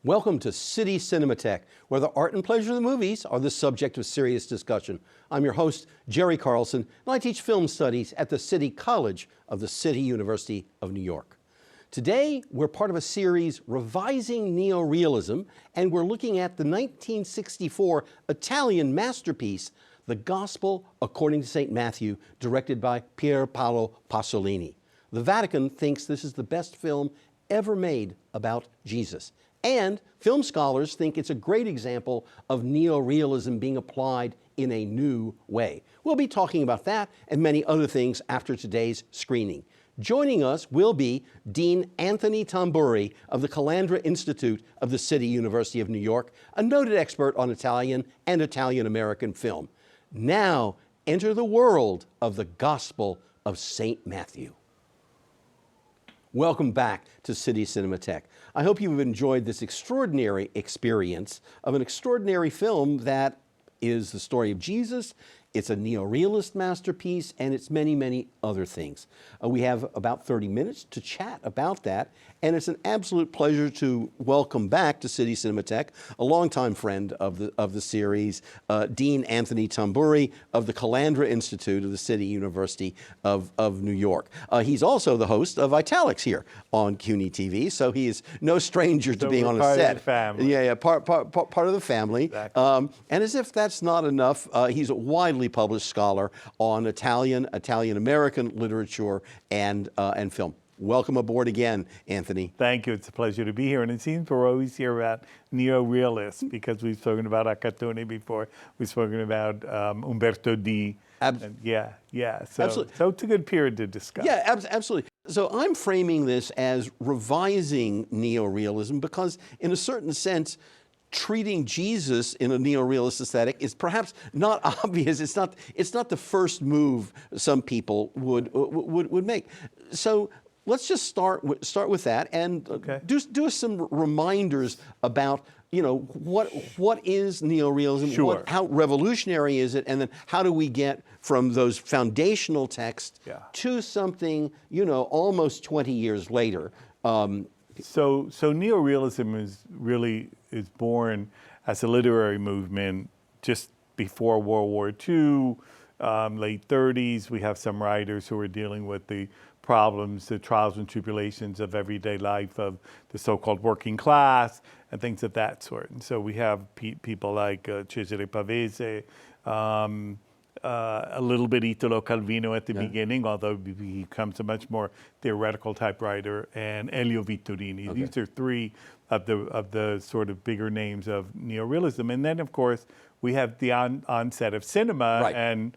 Welcome to City Cinematheque, where the art and pleasure of the movies are the subject of serious discussion. I'm your host, Jerry Carlson, and I teach film studies at the City College of the City University of New York. Today, we're part of a series revising neo-realism, and we're looking at the 1964 Italian masterpiece, The Gospel According to St. Matthew, directed by Pier Paolo Pasolini. The Vatican thinks this is the best film ever made about Jesus. And film scholars think it's a great example of neo-realism being applied in a new way. We'll be talking about that and many other things after today's screening. Joining us will be Dean Anthony Tamburri of the Calandra Institute of the City University of New York, a noted expert on Italian and Italian-American film. Now, enter the world of the Gospel of St. Matthew. Welcome back to City Cinematheque. I hope you've enjoyed this extraordinary experience of an extraordinary film that is the story of Jesus. It's a neo-realist masterpiece, and it's many, many other things. We have about 30 minutes to chat about that, and it's an absolute pleasure to welcome back to City Cinematheque a longtime friend of the series, Dean Anthony Tamburri of the Calandra Institute of the City University of New York. He's also the host of Italics here on CUNY TV, so he is no stranger to being on a set. Part of the family. Yeah, part of the family. Exactly. And as if that's not enough, he's a widely published scholar on Italian-American literature and film. Welcome aboard again, Anthony. Thank you. It's a pleasure to be here. And it seems we're always here about neo-realists because we've spoken about Accattoni before. We've spoken about Umberto D. Yeah. So it's a good period to discuss. Yeah, absolutely. So I'm framing this as revising neo-realism because, in a certain sense, treating Jesus in a neo-realist aesthetic is perhaps not obvious. It's not the first move some people would make. So let's just start with that and do us some reminders about what is neo-realism, sure. How revolutionary is it, and then how do we get from those foundational texts to something almost 20 years later. So neo-realism is born as a literary movement just before World War II, late 30s. We have some writers who are dealing with the problems, the trials and tribulations of everyday life of the so-called working class and things of that sort. And so we have people like Cesare Pavese, a little bit Italo Calvino at the beginning, although he becomes a much more theoretical type writer, and Elio Vittorini. These are three of the sort of bigger names of neo-realism. And then, of course, we have the onset of cinema, and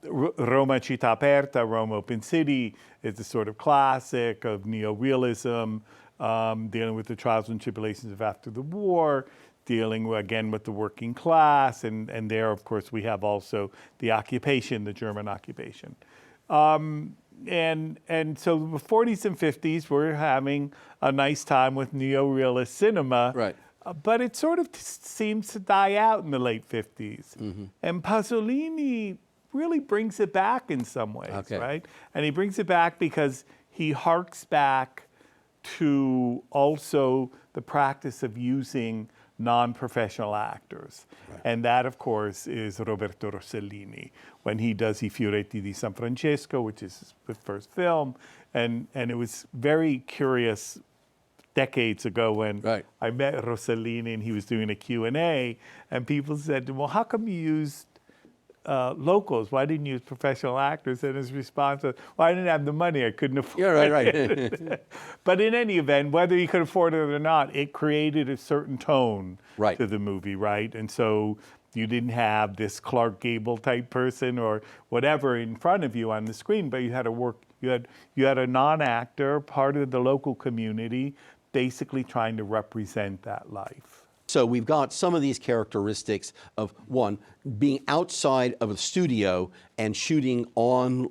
Roma Città Aperta, Rome Open City, is the sort of classic of neo-realism, dealing with the trials and tribulations of after the war, dealing again with the working class, and there, of course, we have also the occupation, the German occupation. And so the 40s and 50s, we're having a nice time with neo-realist cinema, but it sort of seems to die out in the late 50s. And Pasolini really brings it back in some ways, right? And he brings it back because he harks back to also the practice of using non-professional actors. And that, of course, is Roberto Rossellini, when he does I Fioretti di San Francesco, which is his first film. And it was very curious decades ago when I met Rossellini and he was doing a Q&A, and people said, well, how come you used locals? Why didn't you use professional actors? And his response was, well, I didn't have the money. I couldn't afford it. But in any event, whether you could afford it or not, it created a certain tone to the movie, right? And so you didn't have this Clark Gable type person or whatever in front of you on the screen, but you had to work. You had a non-actor, part of the local community, basically trying to represent that life. So we've got some of these characteristics of, one, being outside of a studio and shooting on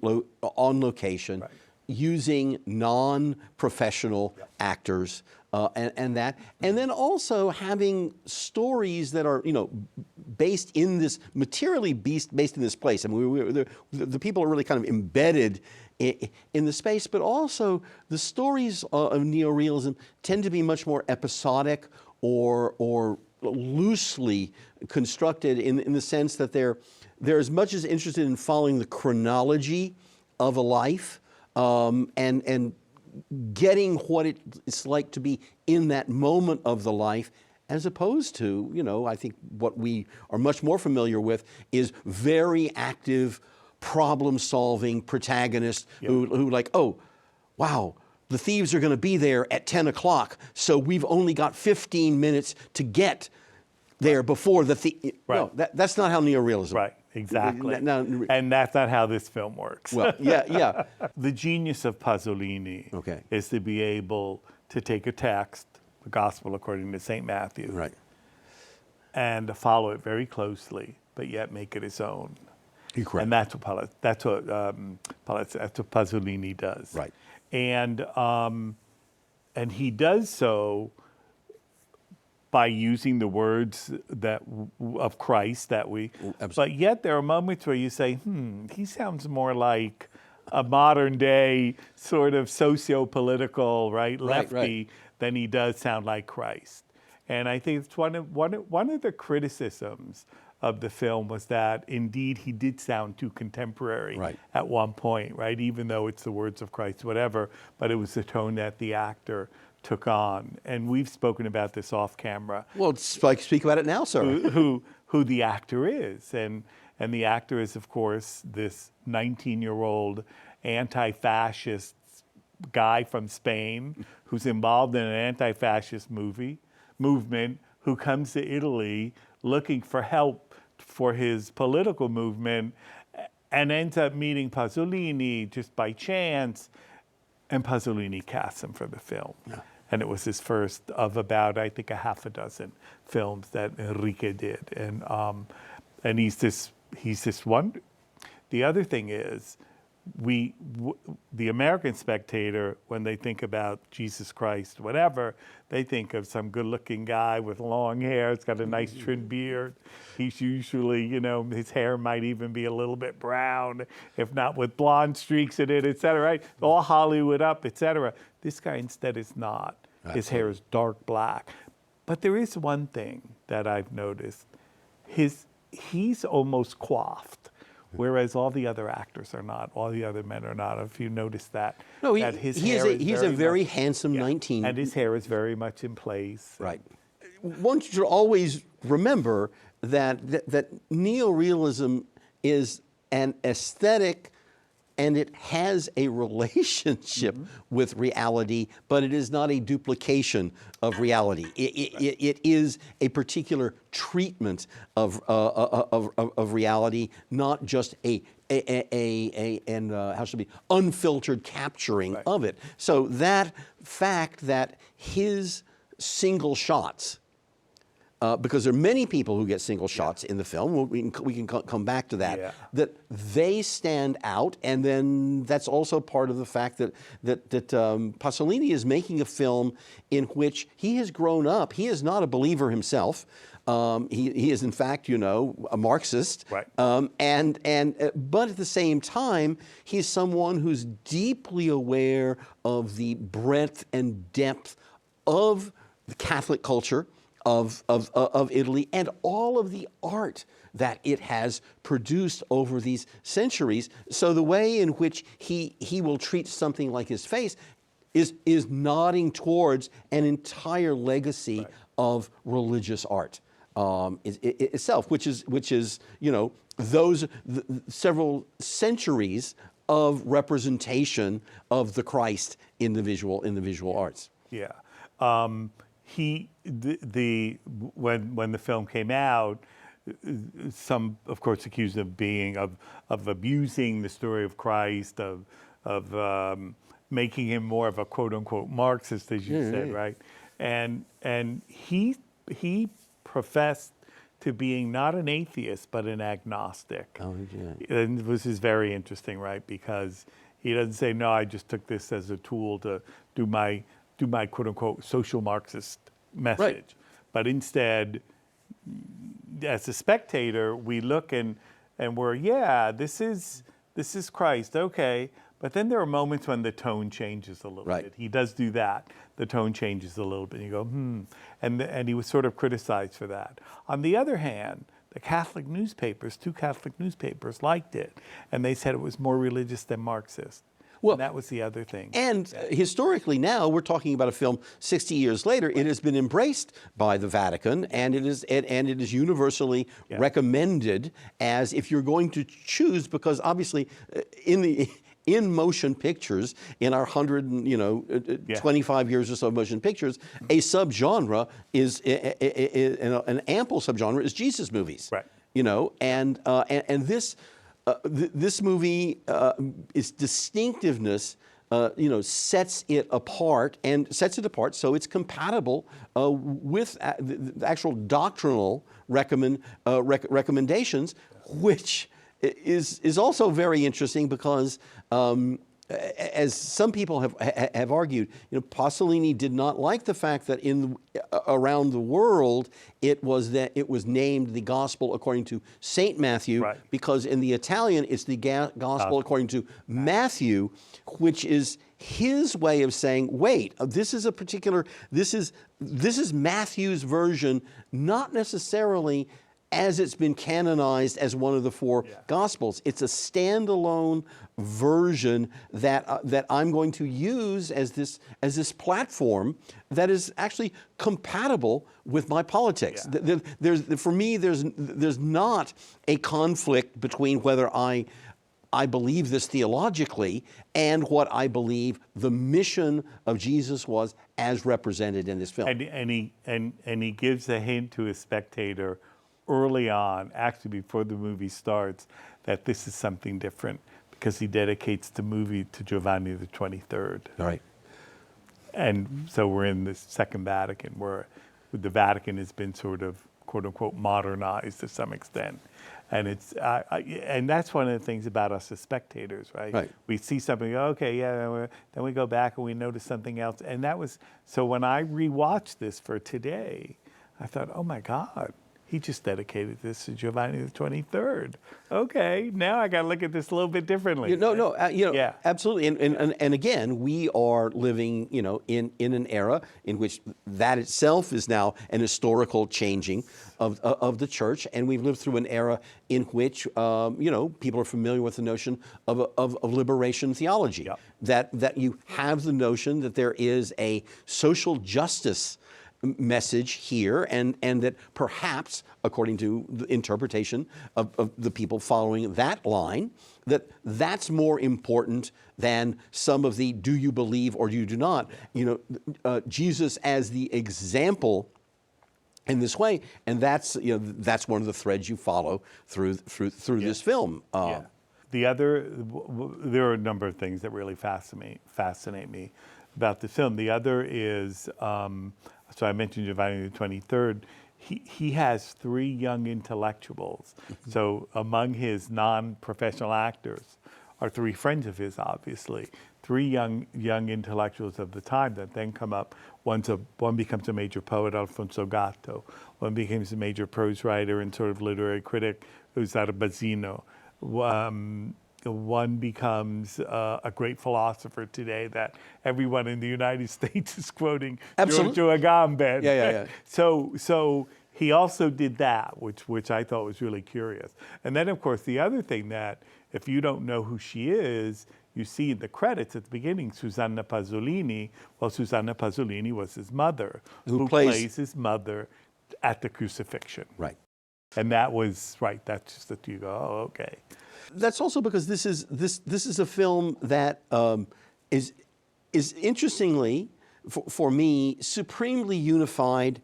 location, using non-professional actors, and then also having stories that are, based in this, materially based in this place. I mean, the people are really kind of embedded in the space, but also the stories of neo-realism tend to be much more episodic or loosely constructed in the sense that they're as much as interested in following the chronology of a life and getting what it's like to be in that moment of the life, as opposed to, you know, I think what we are much more familiar with is very active, problem-solving protagonists who like, oh, wow, the thieves are going to be there at 10 o'clock, so we've only got 15 minutes to get there before the thief. Right. No, that's not how neorealism. Right, exactly. And that's not how this film works. Well, yeah. The genius of Pasolini is to be able to take a text, the Gospel according to St. Matthew, Right, and to follow it very closely, but yet make it his own. You're correct. And that's what Pasolini does. Right. And he does so by using the words of Christ that we. Absolutely. But yet there are moments where you say, he sounds more like a modern day sort of socio-political, lefty than he does sound like Christ. And I think it's one of the criticisms of the film was that indeed he did sound too contemporary at one point, even though it's the words of Christ, whatever, but it was the tone that the actor took on. And we've spoken about this off camera. Well, speak about it now, sir. Who the actor is. And the actor is, of course, this 19-year-old anti-fascist guy from Spain who's involved in an anti-fascist movement, who comes to Italy looking for help for his political movement and ends up meeting Pasolini just by chance, and Pasolini casts him for the film. Yeah. And it was his first of about, I think, a half a dozen films that Enrique did. And he's this one. The other thing is, the American spectator, when they think about Jesus Christ, whatever, they think of some good-looking guy with long hair. It's got a nice trimmed beard. He's usually, his hair might even be a little bit brown, if not with blonde streaks in it, et cetera, right? All Hollywood up, et cetera. This guy instead is not. His hair is dark black. But there is one thing that I've noticed. He's almost coiffed. Whereas all the other actors are not, all the other men are not. If you notice that, no, he's a very handsome 19, and his hair is very much in place. Right. One should always remember that neorealism is an aesthetic, and it has a relationship with reality, but it is not a duplication of reality. It is a particular treatment of reality, not just unfiltered capturing of it. So that fact that his single shots, because there are many people who get single shots in the film. We can come back to that. Yeah. That they stand out, and then that's also part of the fact that Pasolini is making a film in which he has grown up. He is not a believer himself. He is in fact, a Marxist. Right. But at the same time, he's someone who's deeply aware of the breadth and depth of the Catholic culture of Italy, and all of the art that it has produced over these centuries. So the way in which he will treat something like his face is nodding towards an entire legacy of religious art itself, which is those several centuries of representation of the Christ in the visual arts. Yeah. When the film came out, some, of course, accused him of abusing the story of Christ, of making him more of a quote unquote Marxist, as you said, right? And he professed to being not an atheist but an agnostic. Oh, yeah. And this is very interesting, right? Because he doesn't say, no, I just took this as a tool to do my quote unquote social Marxist message. Right. But instead, as a spectator, we look and we're, this is Christ, okay, But then there are moments when the tone changes a little bit. He does do that. The tone changes a little bit. And you go, and he was sort of criticized for that. On the other hand, the Catholic newspapers, 2 Catholic newspapers, liked it. And they said it was more religious than Marxist. Well, and that was the other thing. And historically now, we're talking about a film 60 years later, it has been embraced by the Vatican, and it is universally recommended as if you're going to choose, because obviously in motion pictures, in our 25 years or so motion pictures, a subgenre is an ample subgenre is Jesus movies. Right. And this movie, its distinctiveness, sets it apart, so it's compatible with the actual doctrinal recommendations, which is also very interesting because, as some people have argued, Pasolini did not like the fact that around the world it was named the Gospel according to Saint Matthew, because in the Italian it's the Gospel according to Matthew, which is his way of saying, wait, this is Matthew's version, not necessarily as it's been canonized as one of the 4 Gospels. It's a standalone version that I'm going to use as this platform that is actually compatible with my politics. For me, there's not a conflict between whether I believe this theologically and what I believe the mission of Jesus was as represented in this film. And he gives a hint to a spectator early on, actually before the movie starts, that this is something different, because he dedicates the movie to Giovanni the 23rd. Right. And so we're in the Second Vatican, where the Vatican has been sort of, quote unquote, modernized to some extent. And and that's one of the things about us as spectators, right? We see something, okay, yeah, then we go back and we notice something else. And so when I rewatched this for today, I thought, oh my God, he just dedicated this to Giovanni the 23rd. Okay, now I got to look at this a little bit differently. Absolutely. And again, we are living, in an era in which that itself is now an historical changing of the church, and we've lived through an era in which, people are familiar with the notion of liberation theology. That you have the notion that there is a social justice message here, and that perhaps, according to the interpretation of the people following that line, that's more important than some of the do you believe or you do not. Jesus as the example in this way, and that's one of the threads you follow through this film. There are a number of things that really fascinate me about the film. The other is, so I mentioned Giovanni the 23rd. He has 3 young intellectuals. So among his non-professional actors are 3 friends of his, obviously. 3 young intellectuals of the time that then come up. One becomes a major poet, Alfonso Gatto. One becomes a major prose writer and sort of literary critic, Usar Bazzino. One becomes a great philosopher today that everyone in the United States is quoting, Giorgio Agamben. So he also did that, which I thought was really curious. And then, of course, the other thing that, if you don't know who she is, you see in the credits at the beginning, Susanna Pasolini. Well, Susanna Pasolini was his mother, who plays his mother at the crucifixion. Right. And that was, that's just that you go, oh, okay. That's also because this is a film that is interestingly, for me, supremely unified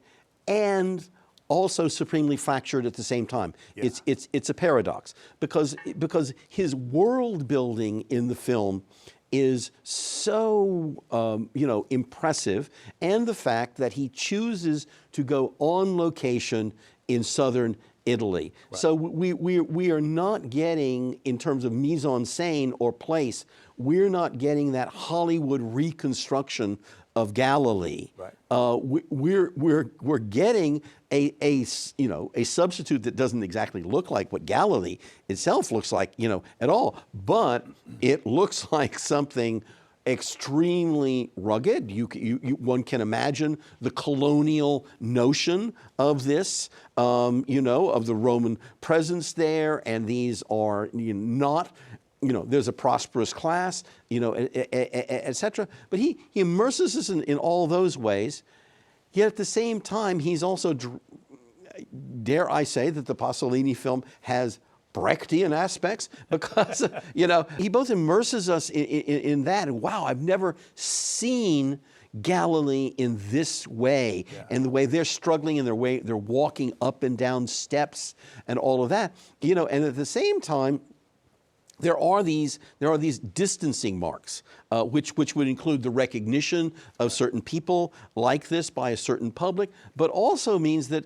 and also supremely fractured at the same time. It's a paradox because his world building in the film is so impressive, and the fact that he chooses to go on location in southern Italy. So we are not getting, in terms of mise en scène or place, we're not getting that Hollywood reconstruction of Galilee. Right. We're getting a substitute that doesn't exactly look like what Galilee itself looks like, at all, but it looks like something extremely rugged. One can imagine the colonial notion of this, of the Roman presence there, and these are not. There's a prosperous class, etc. But he immerses us in all those ways. Yet at the same time, he's also, dare I say, that the Pasolini film has Brechtian aspects, because he both immerses us in that, and wow, I've never seen Galilee in this way, and the way they're struggling, and they're walking up and down steps, and all of that, and at the same time, there are these distancing marks, which would include the recognition of certain people like this by a certain public, but also means that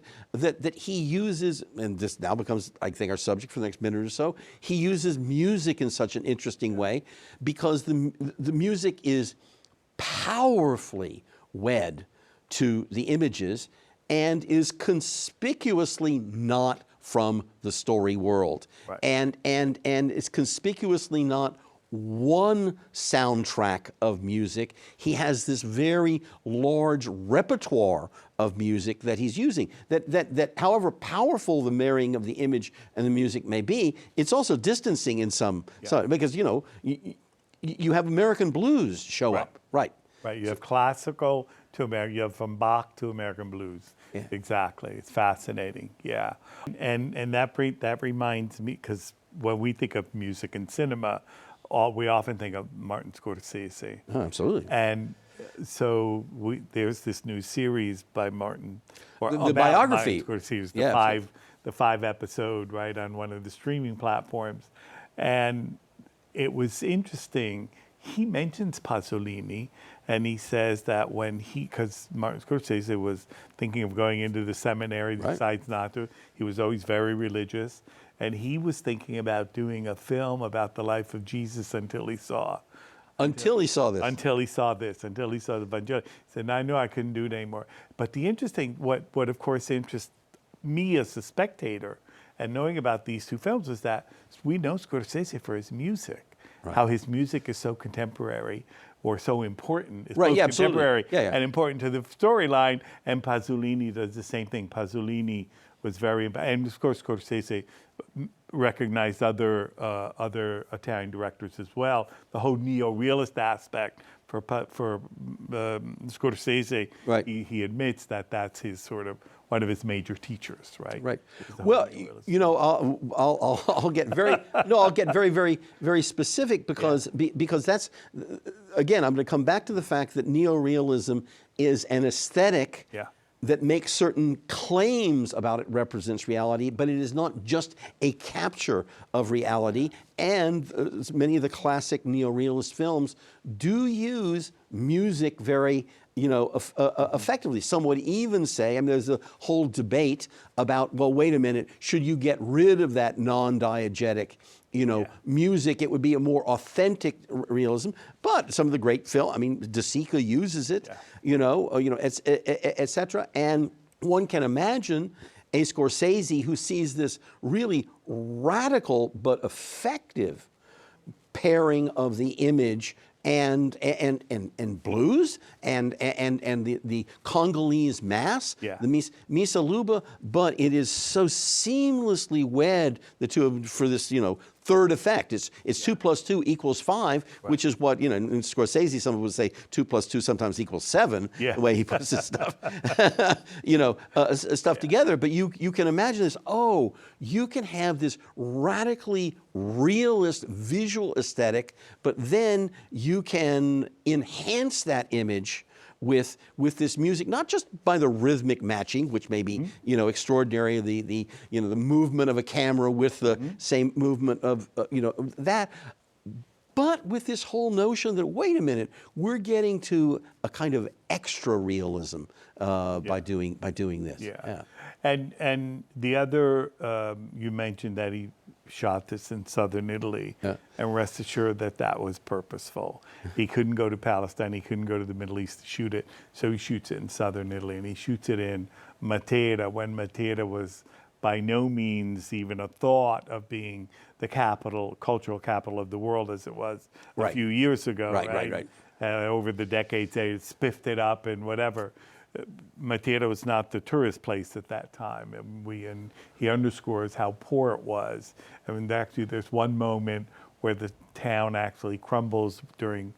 he uses, and this now becomes, I think, our subject for the next minute or so, he uses music in such an interesting way, because the music is powerfully wed to the images and is conspicuously not from the story world. Right. And it's conspicuously not one soundtrack of music. He has this very large repertoire of music that he's using. That however powerful the marrying of the image and the music may be, it's also distancing in some because you have American blues show up. Right. Right. You have classical to American. You have from Bach to American blues. Yeah. Exactly. It's fascinating. Yeah. And that reminds me, because when we think of music and cinema, we often think of Martin Scorsese. Oh, absolutely. And so there's this new series by Martin, or the biography. Martin Scorsese, the 5-episode, right, on one of the streaming platforms. And it was interesting. He mentions Pasolini, and he says that because Martin Scorsese was thinking of going into the seminary, decides not to. He was always very religious, and he was thinking about doing a film about the life of Jesus until he saw the Vangelo. He said, I knew I couldn't do it anymore. But the interesting, what of course interests me as a spectator, and knowing about these two films, is that we know Scorsese for his music. Right. How his music is so contemporary or so important. It's both contemporary and important to the storyline, and Pasolini does the same thing. Pasolini was and of course Scorsese recognized other Italian directors as well. The whole neo-realist aspect for Scorsese, he admits that that's his sort of one of his major teachers, right? Right. Well, I'll get very very, very specific, because that's, again, I'm going to come back to the fact that neorealism is an aesthetic that makes certain claims about it represents reality, but it is not just a capture of reality. And many of the classic neorealist films do use music very effectively. Some would even say, there's a whole debate about, well, wait a minute, should you get rid of that non-diegetic music? It would be a more authentic realism. But some of the great film, De Sica uses it, et cetera. And one can imagine a Scorsese who sees this really radical but effective pairing of the image and blues and the Congolese mass, the Missa Luba, but it is so seamlessly wed, the two of them, for this third effect. It's 2 + 2 = 5, which is what in Scorsese some would say 2 + 2 sometimes = 7. The way he puts his stuff, stuff together. But you can imagine this. Oh, you can have this radically realist visual aesthetic, but then you can enhance that image with this music, not just by the rhythmic matching, which may be extraordinary, the movement of a camera with the same movement of that, but with this whole notion that, wait a minute, we're getting to a kind of extra realism by doing this. And the other, you mentioned that he shot this in southern Italy, and rest assured that that was purposeful. He couldn't go to Palestine, he couldn't go to the Middle East to shoot it, so he shoots it in southern Italy, and he shoots it in Matera, when Matera was by no means even a thought of being the capital, cultural capital of the world as it was a few years ago. Right. Over the decades, they spiffed it up and whatever. Matera was not the tourist place at that time, and he underscores how poor it was. I mean, actually, there's one moment where the town actually crumbles during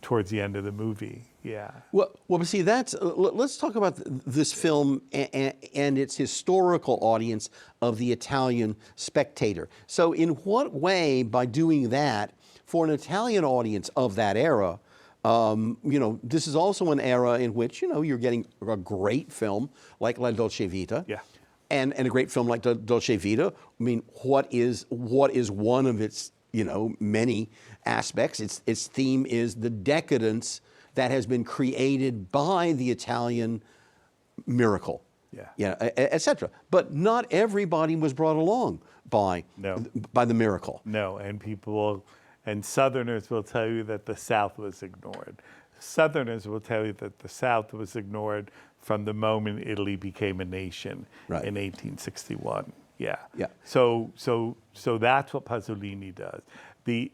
towards the end of the movie. Yeah. Well, but see, let's talk about this film and its historical audience of the Italian spectator. So, in what way, by doing that, for an Italian audience of that era, this is also an era in which, you're getting a great film like La Dolce Vita. Yeah. And a great film like Dolce Vita. I mean, what is one of its, many aspects? Its theme is the decadence that has been created by the Italian miracle. Etc. But not everybody was brought along by the miracle. No, and Southerners will tell you that the South was ignored. Southerners will tell you that the South was ignored from the moment Italy became a nation in 1861. Yeah. So that's what Pasolini does.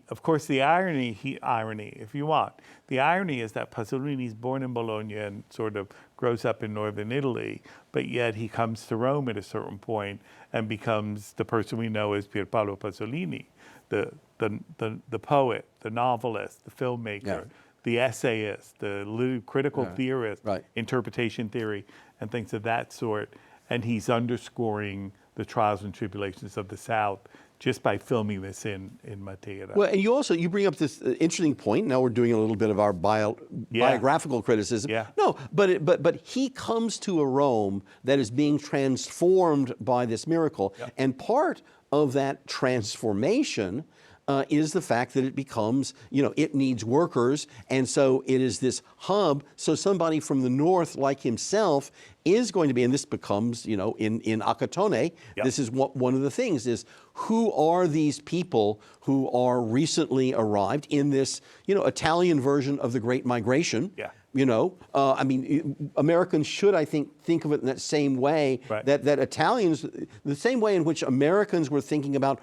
Of course, the irony, if you want, the irony is that Pasolini is born in Bologna and sort of grows up in northern Italy, but yet he comes to Rome at a certain point and becomes the person we know as Pier Paolo Pasolini, the poet, the novelist, the filmmaker, the essayist, the critical theorist, interpretation theory, and things of that sort. And he's underscoring the trials and tribulations of the South just by filming this in Matera. Well, and you bring up this interesting point. Now we're doing a little bit of our biographical criticism. No, but he comes to a Rome that is being transformed by this miracle, and part of that transformation is the fact that it becomes, it needs workers, and so it is this hub. So somebody from the north, like himself, is going to be, and this becomes, in Acatone, this is one of the things is, who are these people who are recently arrived in this, Italian version of the Great Migration? Americans should, I think of it in that same way, that Italians, the same way in which Americans were thinking about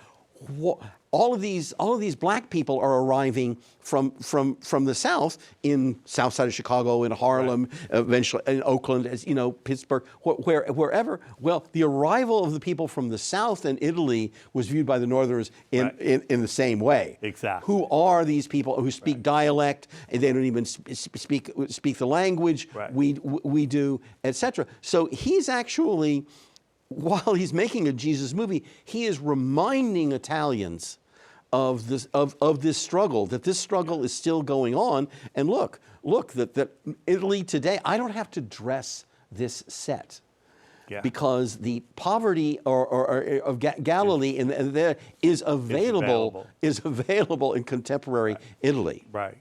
all of these black people are arriving from the South, in South Side of Chicago, in Harlem, eventually in Oakland, as Pittsburgh, wherever. Well, the arrival of the people from the South in Italy was viewed by the Northerners in the same way. Exactly. Who are these people who speak dialect and they don't even speak the language we do, etc. So he's actually, while he's making a Jesus movie, he is reminding Italians of this struggle, that this struggle is still going on. And look, that Italy today, I don't have to dress this set. Because the poverty of Galilee and there is available in contemporary Italy. Right.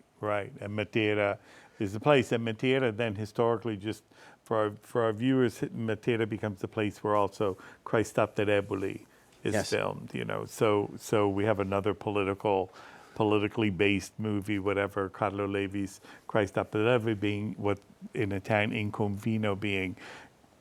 And Matera is the place. And Matera then historically, just for our viewers, Matera becomes the place where also Christ Up the Eboli is filmed. So we have another politically based movie, whatever, Carlo Levi's Christ Up the Eboli being what in Italian in convino, being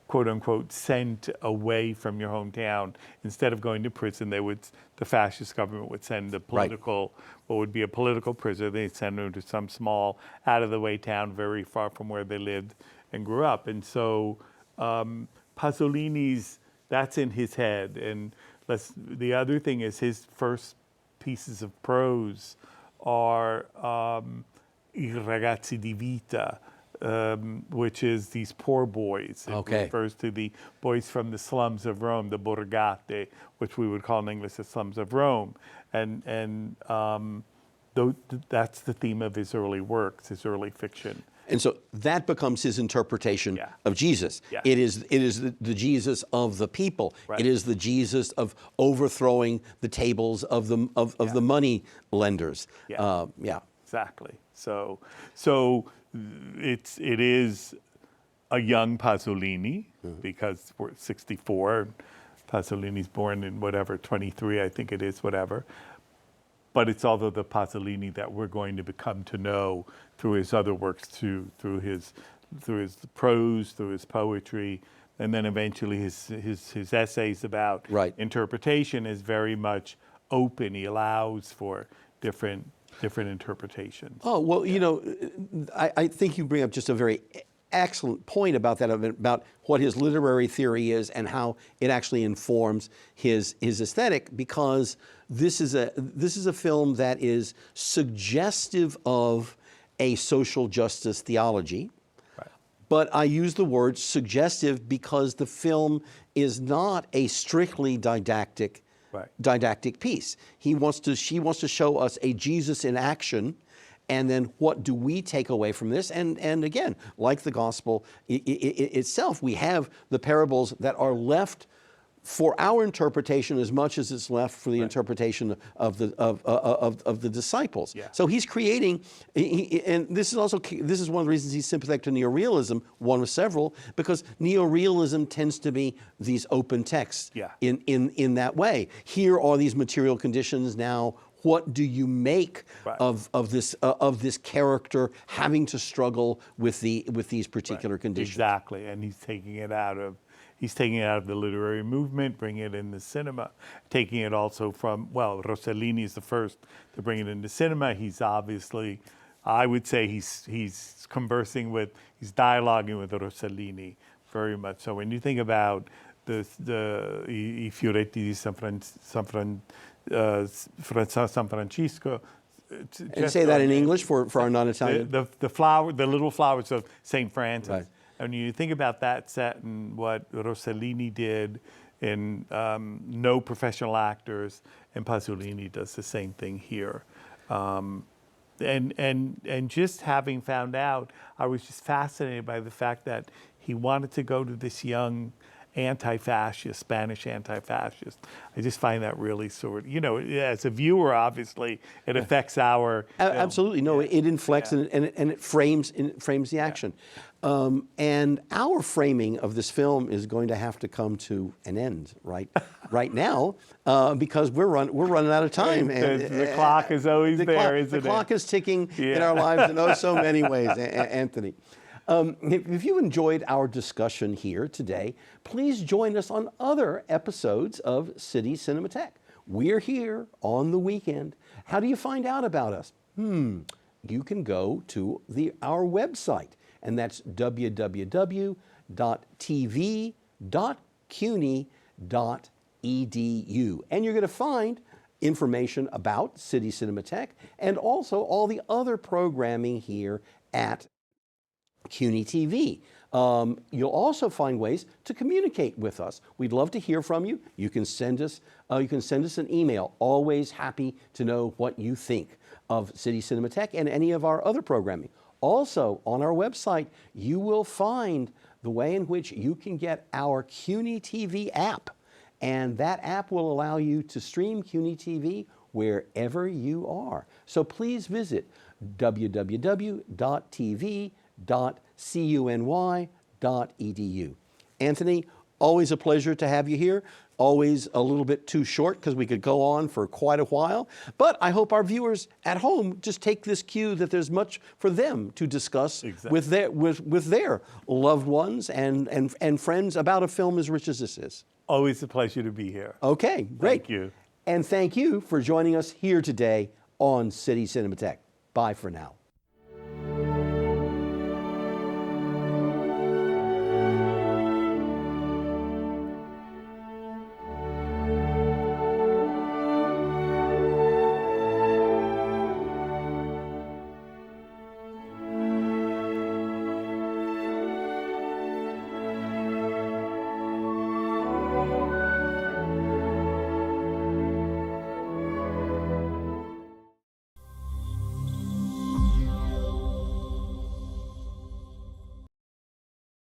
quote unquote sent away from your hometown. Instead of going to prison, the fascist government would send what would be a political prisoner. They'd send them to some small out of the way town very far from where they lived and grew up. And so Pasolini's, that's in his head. And the other thing is his first pieces of prose are I ragazzi di vita, which is these poor boys. It refers to the boys from the slums of Rome, the borgate, which we would call in English the slums of Rome. And that's the theme of his early works, his early fiction. And so that becomes his interpretation of Jesus. It is the Jesus of the people. It is the Jesus of overthrowing the tables of the money lenders. Exactly. So it is a young Pasolini, because we're 64. Pasolini's born in whatever, 23, I think it is, whatever. But it's also the Pasolini that we're going to become to know through his other works too, through his prose, through his poetry, and then eventually his essays about interpretation is very much open. He allows for different interpretations. Oh, well, you know, I think you bring up just a very excellent point about that, about what his literary theory is and how it actually informs his aesthetic, because this is a film that is suggestive of a social justice theology. Right. But I use the word suggestive because the film is not a strictly didactic piece. She wants to show us a Jesus in action, and then what do we take away from this? And again, like the gospel itself, we have the parables that are left for our interpretation as much as it's left for the interpretation of the disciples. Yeah. So he's creating, and this is one of the reasons he's sympathetic to neo-realism, one of several, because neo-realism tends to be these open texts in that way. Here are these material conditions now. What do you make of this character having to struggle with these particular conditions? Exactly, and he's taking it out of the literary movement, bringing it in the cinema, taking it also from, well, Rossellini is the first to bring it into cinema. He's obviously, I would say he's conversing with, he's dialoguing with Rossellini very much. So when you think about I Fioretti di San Francisco. And say that in English for our non-Italian. The little flowers of St. Francis. Right. And when you think about that set and what Rossellini did in No Professional Actors, and Pasolini does the same thing here. And just having found out, I was just fascinated by the fact that he wanted to go to this young anti-fascist, Spanish anti-fascist. I just find that really sort of, as a viewer, obviously, it affects our absolutely. No, it inflects and it frames the action. And our framing of this film is going to have to come to an end right now, because we're running out of time. And the clock is always there, isn't it? The clock is ticking in our lives in so many ways, Anthony. If you enjoyed our discussion here today, please join us on other episodes of City Cinematheque. We're here on the weekend. How do you find out about us? You can go to our website, and that's www.tv.cuny.edu. And you're going to find information about City Cinematheque and also all the other programming here at CUNY TV. You'll also find ways to communicate with us. We'd love to hear from you. You can send us an email. Always happy to know what you think of City Cinematheque and any of our other programming. Also, on our website, you will find the way in which you can get our CUNY TV app. And that app will allow you to stream CUNY TV wherever you are. So please visit www.tv.cuny.edu. Anthony, always a pleasure to have you here. Always a little bit too short because we could go on for quite a while. But I hope our viewers at home just take this cue that there's much for them to discuss with their loved ones and friends about a film as rich as this is. Always a pleasure to be here. Okay, great. Thank you. And thank you for joining us here today on City Cinematheque. Bye for now.